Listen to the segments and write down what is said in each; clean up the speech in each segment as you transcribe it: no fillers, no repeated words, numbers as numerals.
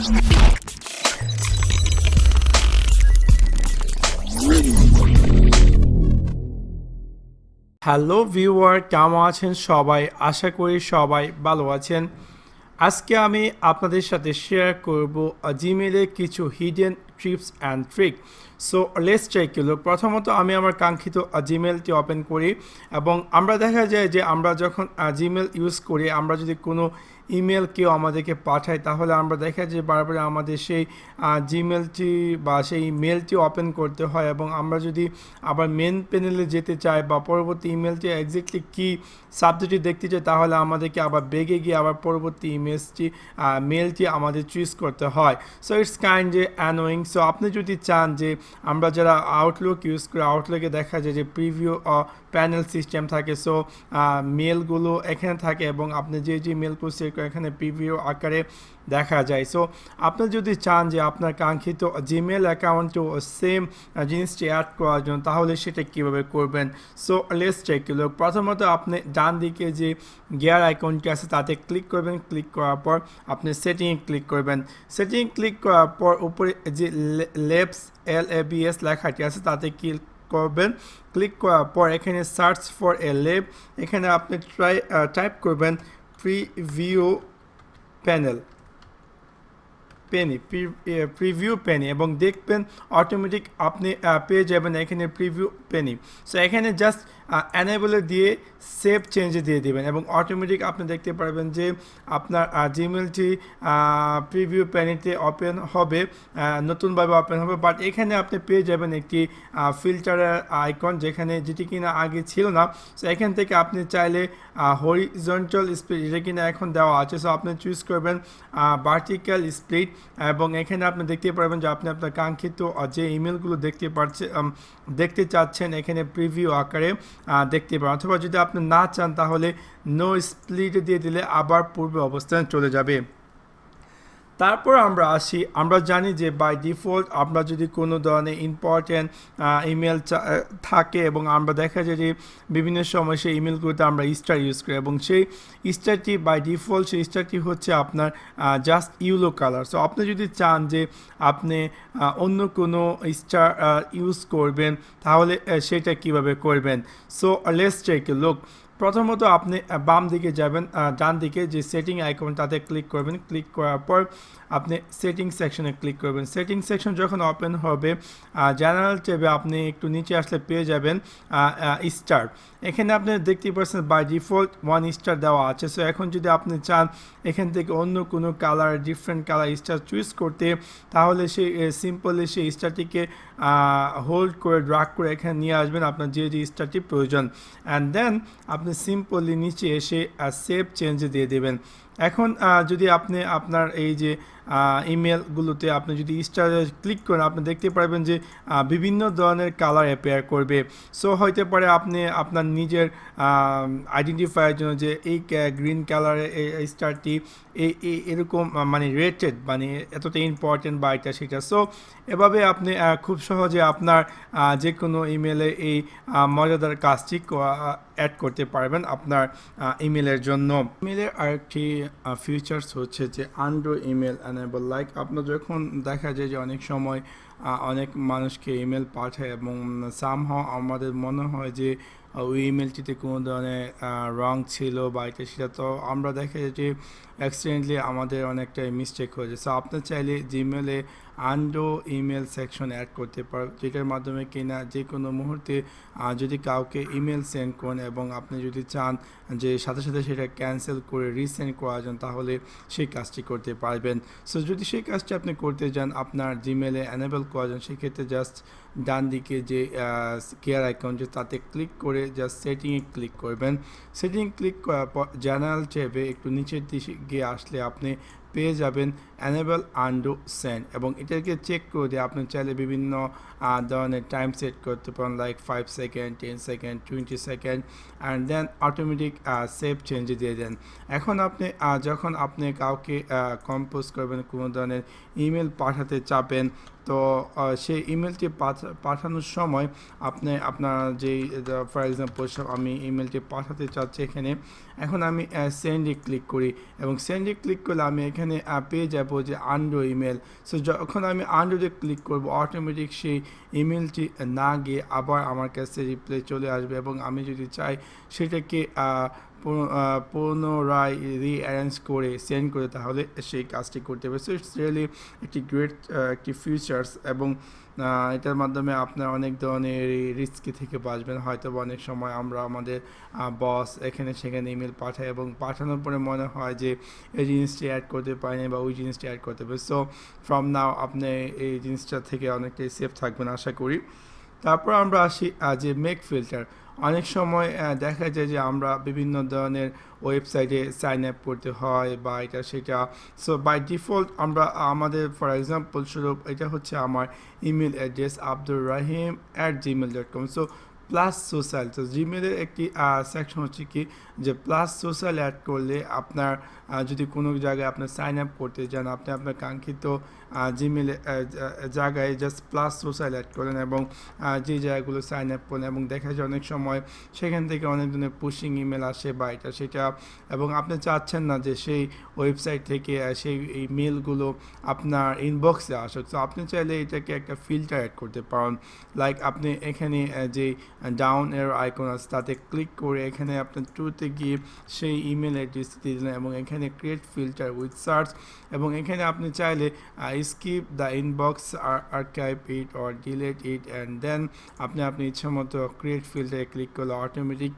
Hello viewer, কেমন আছেন সবাই? আশা করি সবাই ভালো আছেন। আজকে আমি আপনাদের সাথে শেয়ার করব জিমেইলের কিছু hidden tips and trick. So let's check it. প্রথমত আমি আমার কাঙ্ক্ষিত জিমেইলটি ওপেন করি এবং আমরা দেখা যায় যে আমরা যখন জিমেইল ইউজ করি, আমরা যদি কোনো ইমেল কেউ আমাদেরকে পাঠায় তাহলে আমরা দেখা যায় বারবার আমাদের সেই জিমেলটি বা সেই মেলটি ওপেন করতে হয় এবং আমরা যদি আবার মেন প্যানেলে যেতে চাই বা পরবর্তী ইমেলটি এক্স্যাক্টলি কী সাবজেক্টটি দেখতে চাই তাহলে আমাদেরকে আবার বেগে গিয়ে আবার পরবর্তী মেলটি আমাদের চুজ করতে হয়। সো ইটস কাইন্ড যে অ্যানোয়িং। সো আপনি যদি চান যে আমরা যারা আউটলুক ইউজ করি, আউটলুকে দেখা যায় যে প্রিভিউ প্যানেল সিস্টেম থাকে। সো মেলগুলো এখানে থাকে এবং আপনি যে মেলগুলো সিলেক্ট করেন এখানে প্রিভিউ আকারে দেখা যায়। সো আপনি যদি চান যে আপনার কাঙ্ক্ষিত জিমেল অ্যাকাউন্টেও সেম জিনিসটি অ্যাড করার জন্য তাহলে সেটা কীভাবে করবেন। So let's check it. প্রথমত আপনি ডান দিকে যে গিয়ার আইকনটি আছে তাতে ক্লিক করবেন। ক্লিক করার পর আপনি সেটিংয়ে ক্লিক করবেন। সেটিং ক্লিক করার পর উপরে যে লেবস LABS লেখাটি আছে তাতে ক্লিক করবেন। ক্লিক করার পর এখানে সার্চ ফর এ লেব, এখানে আপনি টাইপ করবেন প্রিভিউ প্রিভিউ পেনি এবং দেখবেন অটোমেটিক আপনি পেয়ে যাবেন এখানে প্রিভিউ পেনি। সো এখানে জাস্ট অ্যানেবলে দিয়ে সেভ চেঞ্জে দিয়ে দেবেন এবং অটোমেটিক আপনি দেখতে পারবেন যে আপনার জিমেলটি প্রিভিউ পেনিতে ওপেন হবে, নতুনভাবে ওপেন হবে। বাট এখানে আপনি পেয়ে যাবেন একটি ফিল্টারের আইকন যেটি কিনা আগে ছিল না। সো এখান থেকে আপনি চাইলে হরিজন্টাল স্প্লিট, এটা কিনা এখন দেওয়া আছে। সো আপনি চুজ করবেন ভার্টিক্যাল স্প্লিট এবং এখানে আপনি দেখতে পারবেন যে আপনি আপনার কাঙ্ক্ষিত যে ইমেলগুলো দেখতে চাচ্ছেন এখানে প্রিভিউ আকারে দেখতে পারেন, অথবা যদি আপনি না চান তাহলে নো স্প্লিট দিয়ে দিলে আবার পূর্বে অবস্থানে চলে যাবে। তারপর আমরা জানি যে বাই ডিফল্ট আমরা যদি কোনো ধরনের ইম্পর্ট্যান্ট ইমেল থাকে এবং আমরা দেখা যায় যে বিভিন্ন সময় সেই ইমেলগুলোতে আমরা স্টার ইউজ করি এবং সেই স্টারটি বাই ডিফল্ট সেই স্টারটি হচ্ছে আপনার জাস্ট ইয়েলো কালার। সো আপনি যদি চান যে আপনি অন্য কোনো স্টার ইউজ করবেন তাহলে সেটা কিভাবে করবেন। So let's take a look. প্রথমত আপনি বাম দিকে যাবেন, ডান দিকে যে সেটিং আইকন তাতে ক্লিক করবেন। ক্লিক করার পর আপনি সেটিং সেকশনে ক্লিক করবেন। সেটিং সেকশন যখন ওপেন হবে জেনারেল ট্যাবে আপনি একটু নিচে আসলে পেয়ে যাবেন স্টার। এখানে আপনি দেখতে পাচ্ছেন বাই ডিফল্ট 1 স্টার দেওয়া আছে। সো এখন যদি আপনি চান এখান থেকে অন্য কোনো colour different colour star choose করতে তাহলে সেই সিম্পলি সেই স্টারটিকে হোল্ড করে ড্র্যাগ করে এখানে নিয়ে আসবেন আপনার যে স্টারটি প্রয়োজন, অ্যান্ড দেন আপনি সিম্পলি নিচে এসে সেভ চেঞ্জে দিয়ে দেবেন। এখন যদি আপনি আপনার এই যে ইমেলগুলোতে আপনি যদি স্টারে ক্লিক করেন আপনি দেখতে পারবেন যে বিভিন্ন ধরনের কালার অ্যাপেয়ার করবে। সো হইতে পারে আপনি আপনার নিজের আইডেন্টিফাইয়ের জন্য যে এই গ্রিন কালারের এই স্টারটি এরকম মানে রেটেড, মানে এতটা ইম্পর্টেন্ট বা এটা সেটা। সো এভাবে আপনি খুব সহজে আপনার যে কোনো ইমেলে এই মজাদার কাজটি অ্যাড করতে পারবেন আপনার ইমেলের জন্য। ইমেলের আরেকটি ফিচার্স হচ্ছে যে আন্ডার ইমেল অ্যানেবল। লাইক আপনার যখন দেখা যায় যে অনেক সময় অনেক মানুষকে ইমেল পাঠায় এবং সামহাও আমাদের মনে হয় যে ওই ইমেলটিতে কোনো ধরনের রং ছিল বা এটা সেটা, তো আমরা দেখা যায় যে অ্যাক্সিডেন্টলি আমাদের অনেকটা মিস্টেক হয়ে যায়। সো আপনি চাইলে জিমেলে আন্ডো ইমেল সেকশন অ্যাড করতে পারেন, যেটার মাধ্যমে কিনা যে কোনো মুহূর্তে যদি কাউকে ইমেল সেন্ড করেন এবং আপনি যদি চান যে সাথে সাথে সেটা ক্যান্সেল করে রিসেন্ড করার জন্য তাহলে সেই কাজটি করতে পারবেন। সো যদি সেই কাজটি আপনি করতে যান আপনার জিমেলে অ্যানেবল করার জন্য সেক্ষেত্রে জাস্ট ডান দিকে যে কেয়ার আইকন যে তাতে ক্লিক করে জাস্ট সেটিংয়ে ক্লিক করবেন। সেটিং ক্লিক করার পর জেনারেল ট্যাবে একটু নিচের দিকে গিয়ে আসলে আপনি পেয়ে যাবেন অ্যানেবল আন্ডো সেন্ড এবং এটাকে চেক করে দিয়ে আপনি চাইলে বিভিন্ন ধরনের টাইম সেট করতে পারেন, like 5 second, 10 second, 20 second, and then automatic save চেঞ্জে দিয়ে দেন। এখন আপনি যখন আপনি কাউকে কম্পোজ করবেন কোনো ধরনের ইমেল পাঠাতে চাপেন তো সেই ইমেলটি পাঠানোর সময় আপনি আপনার যেই ফর এক্সাম্পল আমি ইমেলটি পাঠাতে চাচ্ছি এখানে, এখন আমি সেন্ডে ক্লিক করি এবং সেন্ডে ক্লিক করলে আমি এখানে পেয়ে যাব যাবো যে আন্ডো ইমেল। সো যখন আমি আন্ডোতে ক্লিক করব অটোমেটিক সেই ইমেলটি না গিয়ে আবার আমার কাছে রিপ্লাই চলে আসবে, এবং আমি যদি চাই সেটাকে পুনরায় রিঅ্যারেঞ্জ করে সেন্ড করে তাহলে সেই কাজটি করতে হবে। সো ইটস রিয়েলি একটি গ্রেট একটি ফিচার্স, এবং এটার মাধ্যমে আপনার অনেক ধরনের রিস্কি থেকে বাঁচবেন। হয়তো অনেক সময় আমরা আমাদের বস এখানে সেখানে ইমেল পাঠাই এবং পাঠানোর পরে মনে হয় যে এই জিনিসটি অ্যাড করতে পারিনি বা ওই জিনিসটি অ্যাড করতে হবে। সো ফ্রম নাও আপনি এই জিনিসটা থেকে অনেকটাই সেফ থাকবেন আশা করি। তারপর আমরা আসি যে মেক ফিল্টার। অনেক সময় দেখা যায় যে আমরা বিভিন্ন ধরনের ওয়েবসাইটে সাইন আপ করতে হয় বা এটা সেটা। সো বাই ডিফল্ট আমরা আমাদের ফর এক্সাম্পল স্বরূপ এটা হচ্ছে আমার email address abdurrahim@gmail.com। So plus social, তো জিমেলের একটি সেকশন হচ্ছে কি যে প্লাস সোশ্যাল অ্যাড করলে আপনার যদি কোনো জায়গায় আপনার সাইন আপ করতে চান, আপনি আপনার কাঙ্ক্ষিত জিমেল জায়গায় জাস্ট প্লাস সোশ্যাল অ্যাড করেন এবং যে জায়গাগুলো সাইন আপ করেন, এবং দেখা যায় অনেক সময় সেখান থেকে অনেক ধরনের পুশিং ইমেল আসে বা এটা সেটা, এবং আপনি চাচ্ছেন না যে সেই ওয়েবসাইট থেকে সেই মেলগুলো আপনার ইনবক্সে আসুক। তো আপনি চাইলে এটাকে একটা ফিল্টার অ্যাড করতে পারেন। লাইক আপনি এখানে যে ডাউন এর আইকন আছে তাতে ক্লিক করে এখানে আপনার ট্রুতে গিয়ে সেই ইমেল অ্যাড্রেস দিয়ে দিলেন এবং এখানে ক্রিয়েট ফিল্টার উইথ সার্চ, এবং এখানে আপনি চাইলে skip the inbox, archive it or delete it, and then আপনি ইচ্ছা মতো ক্রিয়েট ফিল্টারে ক্লিক করলে অটোমেটিক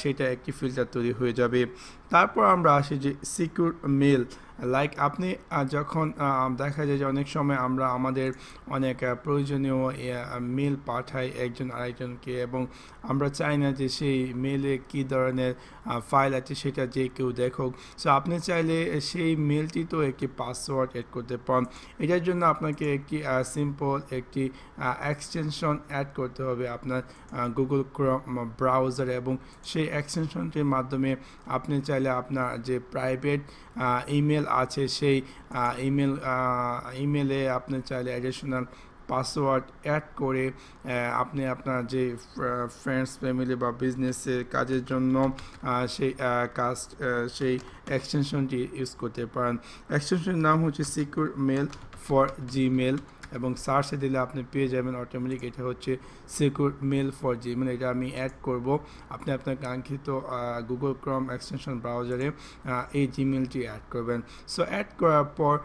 সেটা একটি ফিল্টার তৈরি হয়ে যাবে। তারপর আমরা আসি যে সিকিউর মেল। লাইক আপনি যখন দেখা যায় যে অনেক সময় আমরা আমাদের অনেক প্রয়োজনীয় মেল পাঠাই একজন আরেকজনকে, এবং আমরা চাই না যে সেই মেলে কী ধরনের ফাইল আছে সেটা যে কেউ দেখুক। সো আপনি চাইলে সেই মেলটি তো একটি পাসওয়ার্ড অ্যাড করতে পারেন। এটার জন্য আপনাকে একটি সিম্পল একটি এক্সটেনশন অ্যাড করতে হবে আপনার গুগল ক্রোম ব্রাউজারে, এবং সেই এক্সটেনশনটির মাধ্যমে আপনি চাইলে আপনার যে প্রাইভেট ইমেল আছে সেই ইমেলে আপনি চাইলে অ্যাডিশনাল পাসওয়ার্ড অ্যাড করে আপনি আপনার যে ফ্রেন্ডস ফ্যামিলি বা বিজনেসের কাজের জন্য সেই এক্সটেনশনটি ইউজ করতে পারেন। এক্সটেনশনের নাম হচ্ছে সিকিউর মেল ফর জিমেল, এবং সার্চে দিলে আপনি পেয়ে যাবেন অটোমেটিক এটা হচ্ছে সিকিউর মেল ফর জিমেল। এটা আমি অ্যাড করব। আপনি আপনার কাঙ্ক্ষিত গুগল ক্রোম এক্সটেনশন ব্রাউজারে এই জিমেলটি অ্যাড করবেন। সো অ্যাড করার পর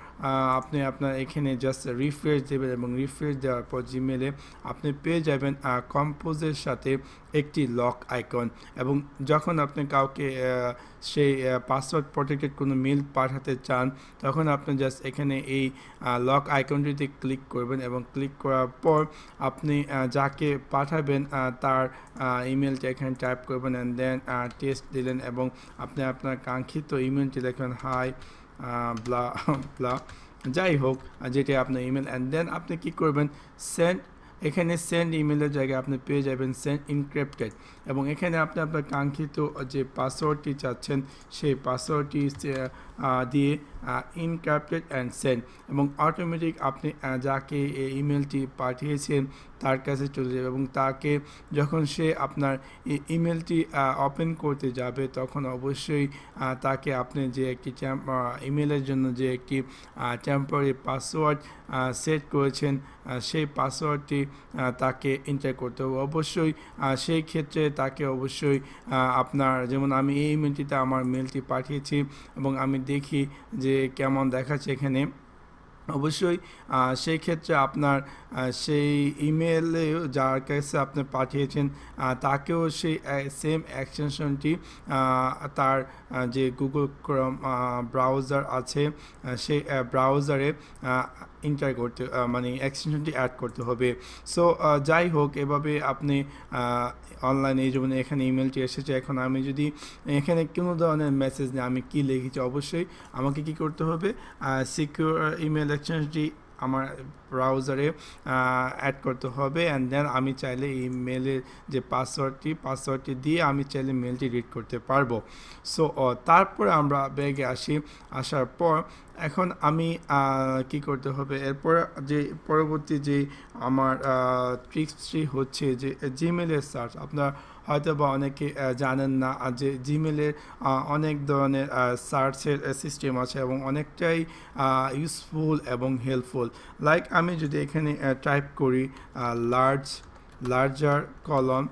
আপনি আপনার এখানে জাস্ট রিফ্রেশ দেবেন, এবং রিফ্রেশ দেওয়ার পর জিমেলে আপনি পেয়ে যাবেন কম্পোজের সাথে একটি লক আইকন, এবং যখন আপনি কাউকে সেই পাসওয়ার্ড প্রটেক্টেড কোনো মেল পাঠাতে চান তখন আপনি জাস্ট এখানে এই লক আইকনটিতে ক্লিক করবেন, এবং ক্লিক করার পর আপনি যাকে পাঠাবেন তার ইমেলটা এখানে টাইপ করবেন, অ্যান্ড দেন টেস্ট দিলেন, এবং আপনি আপনার কাঙ্ক্ষিত ইমেলটি লিখবেন হাই ব্লা ব্লা যাই হোক যেটা আপনার ইমেল, অ্যান্ড দেন আপনি কী করবেন সেন্ড। এখানে সেন্ড ইমেলের জায়গায় আপনি পেয়ে যাবেন সেন্ড ইনক্রিপ্টেড, এবং এখানে আপনি আপনার কাঙ্ক্ষিত যে পাসওয়ার্ডটি চাচ্ছেন সেই পাসওয়ার্ডটি দিয়ে ইনক্রিপ্টেড অ্যান্ড সেন্ড, এবং অটোমেটিক আপনি যাকে এই ইমেলটি পাঠিয়েছেন তার কাছে চলে যাবে, এবং তাকে যখন সে আপনার ইমেলটি ওপেন করতে যাবে তখন অবশ্যই তাকে আপনি যে একটি ইমেলের জন্য যে একটি টেম্পোরারি পাসওয়ার্ড সেট করেছেন সেই পাসওয়ার্ডটি তাকে এন্টার করতে হবে অবশ্যই। সেই ক্ষেত্রে তাকে অবশ্যই আপনার যেমন আমি এই ইমেলটিতে আমার মেলটি পাঠিয়েছি এবং আমি দেখি যে কেমন দেখাচ্ছে এখানে, অবশ্যই সেই ক্ষেত্রে আপনার সেই ইমেলে যার কাছে আপনি পাঠিয়েছেন তাকেও সেই সেম এক্সটেনশনটি তার যে গুগল ক্রোম ব্রাউজার আছে সেই ব্রাউজারে এন্টার করতে মানে এক্সটেনশনটি অ্যাড করতে হবে। সো যাই হোক এভাবে আপনি অনলাইনে যেমন এখানে ইমেলটি এসেছে, এখন আমি যদি এখানে কোনো ধরনের মেসেজ নেই আমি কি লিখেছি অবশ্যই আমাকে কি করতে হবে সিকিউর ইমেল এক্সচেঞ্জটি আমার ব্রাউজারে অ্যাড করতে হবে, অ্যান্ড দেন আমি চাইলে এই মেলের যে পাসওয়ার্ডটি দিয়ে আমি চাইলে মেলটি রিড করতে পারবো। সো তারপরে আমরা ব্যাগে আসার পর এখন আমি কি করতে হবে এরপর, যে পরবর্তী যে আমার ট্রিক্সটি হচ্ছে যে জিমেলের সার্চ। আপনার হয়তো বা অনেকে জানেন না যে জিমেলের অনেক ধরনের সার্চের সিস্টেম আছে এবং অনেকটাই ইউজফুল এবং হেল্পফুল। লাইক আমি যদি এখানে টাইপ করি লার্জার কলন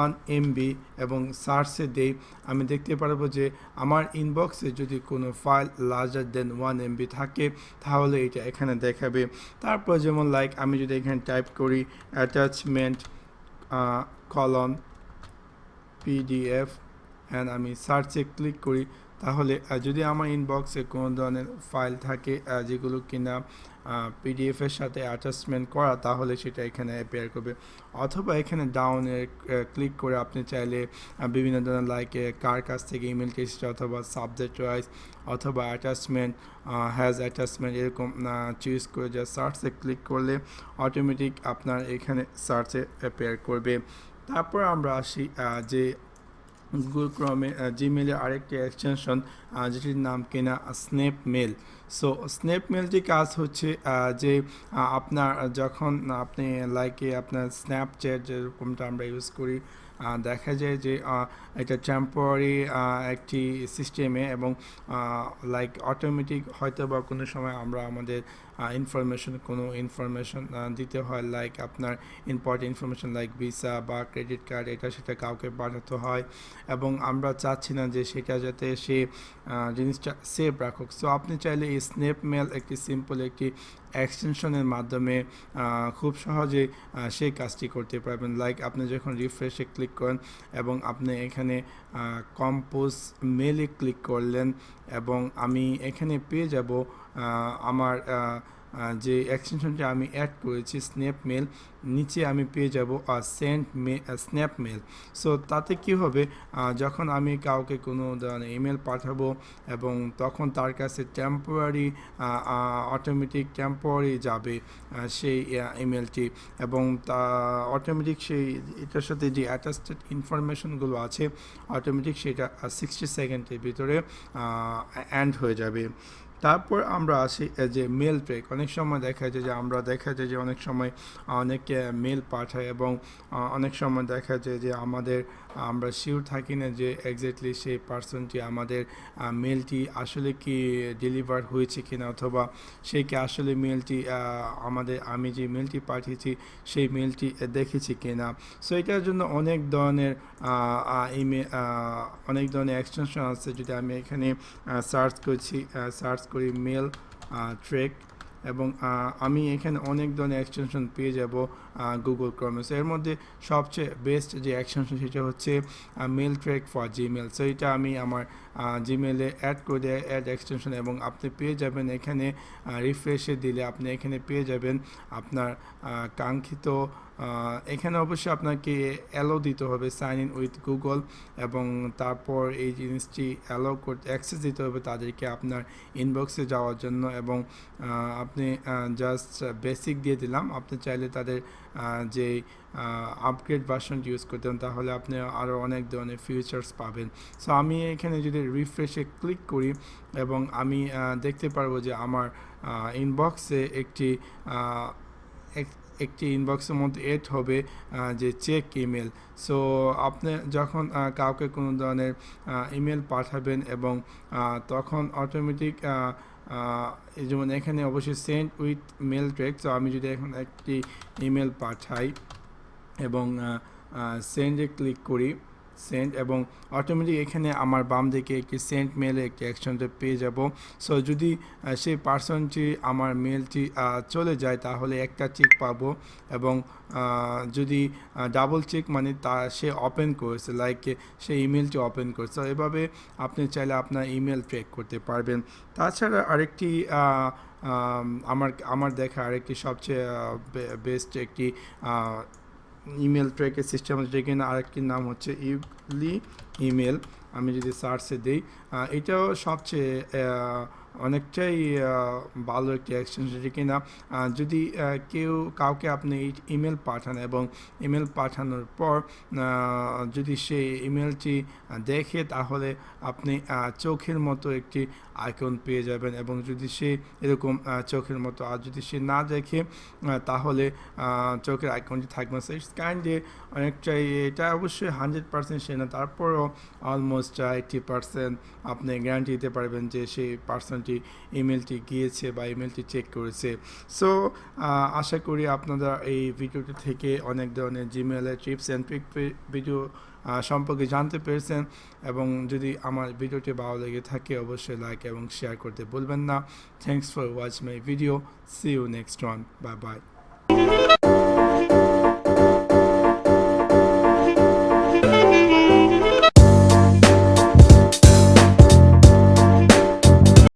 1 MB এবং সার্চে দেই, আমি দেখতে পারবো যে আমার ইনবক্সে যদি কোনো ফাইল লার্জার দেন 1 MB থাকে তাহলে এটা এখানে দেখাবে। তারপর যেমন লাইক আমি যদি এখানে টাইপ করি অ্যাটাচমেন্ট কলন PDF অ্যান্ড আমি সার্চে ক্লিক করি, তাহলে যদি আমার ইনবক্সে কোনো ধরনের ফাইল থাকে যেগুলো কিনা PDF-এর সাথে অ্যাটাচমেন্ট করা, তাহলে সেটা এখানে অ্যাপিয়ার করবে। অথবা এখানে ডাউনে ক্লিক করে আপনি চাইলে বিভিন্ন ধরনের লাইক কার কাছ থেকে ইমেলটি এসেছে, অথবা সাবজেক্ট ওয়াইজ, অথবা অ্যাটাচমেন্ট হ্যাজ অ্যাটাচমেন্ট, এরকম চুজ করে যা সার্চে ক্লিক করলে অটোমেটিক আপনার এখানে সার্চে অ্যাপিয়ার করবে। তারপর আমরা আসি যে গুগল ক্রমে জিমেলের আরেকটি এক্সটেনশন যেটির নাম কিনা স্ন্যাপমেল। সো স্ন্যাপমেলটি কাজ হচ্ছে যে আপনার যখন আপনি লাইকে আপনার স্ন্যাপচ্যাট যেরকমটা আমরা ইউজ করি, দেখা যায় যে এটা টেম্পোরারি একটি সিস্টেমে এবং লাইক অটোমেটিক হয়তো বা কোনো সময় আমরা আমাদের কোনো ইনফরমেশন দিতে হয়, লাইক আপনার ইম্পর্টেন্ট ইনফরমেশন লাইক ভিসা বা ক্রেডিট কার্ড, এটা সেটা কাউকে পাঠাতে হয় এবং আমরা চাচ্ছি না যে সেটা যাতে সে জিনিসটা সেভ রাখুক। সো আপনি চাইলে এই স্ন্যাপমেল একটি সিম্পল একটি এক্সটেনশনের মাধ্যমে খুব সহজে সেই কাজটি করতে পারবেন। লাইক আপনি যখন রিফ্রেশে ক্লিক করেন এবং আপনি এখানে কম্পোজ মেলে ক্লিক করলেন এবং আমি এখানে পেয়ে যাব আমার যে এক্সটেনশনটি আমি অ্যাড করেছি স্ন্যাপমেল, নিচে আমি পেয়ে যাব স্ন্যাপমেল। সো তাতে কি হবে, যখন আমি কাউকে কোনো ধরনের ইমেল পাঠাবো এবং তখন তার কাছে অটোমেটিক টেম্পোরারি যাবে সেই ইমেলটি এবং তা অটোমেটিক সেই এটার সাথে যে অ্যাটাচড ইনফরমেশনগুলো আছে অটোমেটিক সেটা 60 সেকেন্ডের ভিতরে এন্ড হয়ে যাবে। তারপর আমরা আসি যে মেল ট্র্যাক। অনেক সময় দেখা যায় যে অনেক সময় অনেকে মেল পাঠায় এবং অনেক সময় দেখা যায় যে আমরা শিওর থাকি না যে এক্স্যাক্টলি সেই পার্সনটি আমাদের মেলটি আসলে কি ডেলিভার হয়েছে কিনা, অথবা সে কি আসলে মেলটি আমি যে মেলটি পাঠিয়েছি সেই মেলটি দেখেছি কিনা। সো এটার জন্য অনেক ধরনের এক্সটেনশন আছে। যদি আমি এখানে সার্চ করি মেল ট্র্যাক এবং আমি এখানে অনেক ধরনের এক্সটেনশন পেয়ে যাব গুগল ক্রমে। সো এর মধ্যে সবচেয়ে বেস্ট যে এক্সটেনশন সেটা হচ্ছে mail track for Gmail. So এটা আমি আমার জিমেলে অ্যাড করে অ্যাড এক্সটেনশন এবং আপনি পেয়ে যাবেন এখানে রিফ্রেশে দিলে আপনি এখানে পেয়ে যাবেন আপনার কাঙ্ক্ষিত। এখানে অবশ্যই আপনাকে অ্যালো দিতে হবে, সাইন ইন উইথ গুগল, এবং তারপর এই জিনিসটি অ্যালো করতে অ্যাক্সেস দিতে হবে তাদেরকে আপনার ইনবক্সে যাওয়ার জন্য এবং আপনি জাস্ট বেসিক দিয়ে দিলাম। আপনি চাইলে তাদের যে আপগ্রেড ভার্সনটি ইউজ করতেন তাহলে আপনি আরও অনেক ধরনের ফিচার্স পাবেন। সো আমি এখানে যদি রিফ্রেশে ক্লিক করি এবং আমি দেখতে পারবো যে আমার ইনবক্সে একটি ইনবক্সের মধ্যে এড হবে যে চেক ইমেল। সো আপনি যখন কাউকে কোনো ধরনের ইমেল পাঠাবেন এবং তখন অটোমেটিক যেমন এখানে অবশ্যই send with mail track. So আমি যদি এখন একটি ইমেল পাঠাই এবং সেন্ডে ক্লিক করি, সেন্ড, এবং অটোমেটিক এখানে আমার বাম দিকে একটি সেন্ড মেলে একটি অ্যাকশনটা পেয়ে যাব। সো যদি সেই পার্সনটি আমার মেলটি চলে যায় তাহলে একটা চেক পাবো এবং যদি ডাবল চেক মানে সে ওপেন করেছে, লাইক সে ইমেলটি ওপেন করেছে। এভাবে আপনি চাইলে আপনার ইমেল ট্র্যাক করতে পারবেন। তাছাড়া আরেকটি আমার দেখা আরেকটি সবচেয়ে বেস্ট একটি ইমেল ট্র্যাকের সিস্টেম, যেখানে আরেকটির নাম হচ্ছে ইউলি ইমেল। আমি যদি সার্চে দিই, এটাও সবচেয়ে অনেকটাই ভালো একটি এক্সচেঞ্জ যেটি কিনা যদি কেউ কাউকে আপনি ইমেল পাঠান এবং ইমেল পাঠানোর পর যদি সেই ইমেলটি দেখে তাহলে আপনি চোখের মতো একটি আইকন পেয়ে যাবেন, এবং যদি সে এরকম চোখের মতো, আর যদি সে না দেখে তাহলে চোখের আইকনটি থাকবে। সো ইটস কাইন্ড অনেকটাই, এটা অবশ্যই 100% সে না, তারপরও অলমোস্ট 80% আপনি গ্যারান্টি দিতে পারবেন যে সেই পার্সনটি ইমেলটি গিয়েছে বা ইমেলটি চেক করেছে। সো আশা করি আপনারা এই ভিডিওটি থেকে অনেক ধরনের জিমেলের টিপস অ্যান্ড ট্রিক ভিডিও সম্পর্কে জানতে পেরেছেন, এবং যদি আমার ভিডিওটি ভালো লেগে থাকে অবশ্যই লাইক এবং শেয়ার করতে ভুলবেন না। Thanks for watch my video, see you next one, bye by.